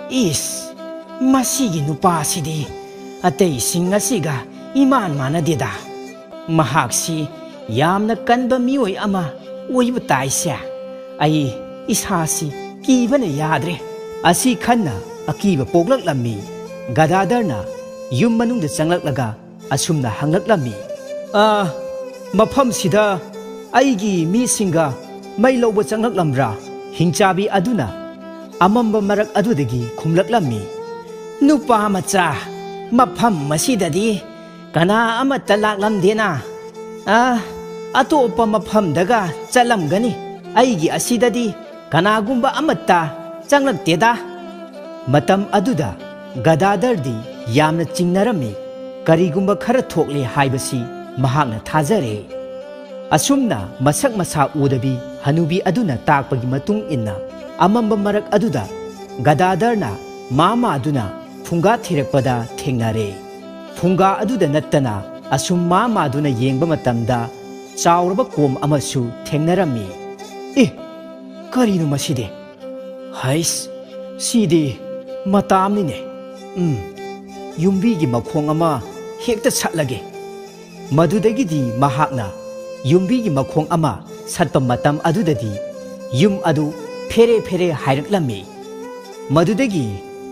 Is, masigi nupasidi atay singasiga iman manadida. Mahaksi yamna kanba miyoy ama uiba tayo siya. Ay ishasi kiba na yadre. Asi kanna akiba poglaklammi. Gadadar na yung manungda sanglaklaga asum na hanglaklammi. Mapam sida aigi misinga may lawba sanglaklamra. Hingchabi aduna amamba marak adudagi kumlaklammi. Nupa macha mapam masidadi kana amata laklamdena. Atopa mapam daga chalamgani. Aigi asidadi kanagumba amata changlakdeda. Matam aduda Gadadardi yamna chingnarami karigumba khara thokle haibasi mahakna thajare. Asumna masak masa udabi hanubi aduna takpagi matung inna amamba marak aduda Gadadarna mama aduna phunga thirakpada thengnare. Phunga aduda nattana asum mama aduna yengba matamda chauraba kom amasu thengnarami. Karino maside? Hais, sidi matamnine. Yumbigi makhong ama hekta satlage. Madudagidi mahakna yumbigi makhong ama satpa matam adudadi yum adu phere phere hairaklammi. Madudagi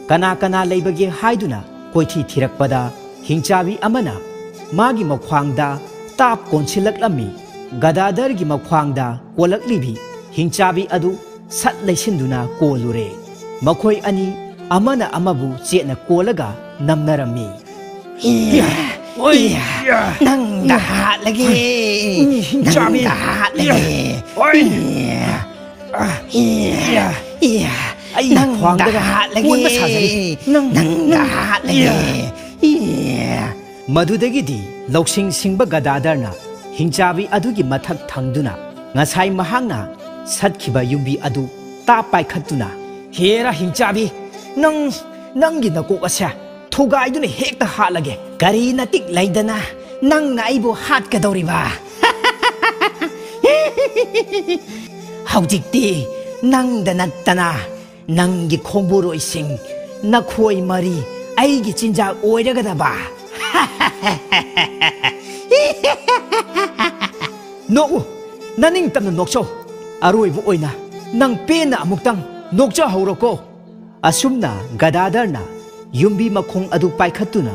kana kana leibage haiduna koithi thirakpada hingchabi amana magi makhwangda tap konsilaklammi. Gadadargi makhwangda kolaklibi hingchabi adu sat leisinduna kolure. Makhoi ani amana amabu chetna kolaga namnarammi. Nang dahat lagi. Nang dahat lagi. Nang dahat lagi. Nang dahat lagi. Madudagidi loksing singba Gadadarna hingchabi adugi mathak thangduna ngasai mahangna satkiba yumbi adu tapai khatuna. Hera hingchabi nanggi nakok asya thugaiduna hekta hatlage. Kari natik laidana nangna aibu hatkadoriba. Haujikti nangda nattana nanggi khongburoising nakhoi mari aigi chinjak oiragadaba. No, naning tamna nokcho aroibu oina nang pena amuktang nokcha hauroko. Asumna Gadadarna yumbi makhong adu paikhatuna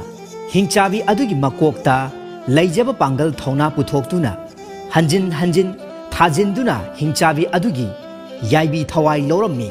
hingchabi adugi makokta laijaba pangal thona puthoktuna hanjin hanjin thajinduna hingchabi adugi yaibi thawai lorammi.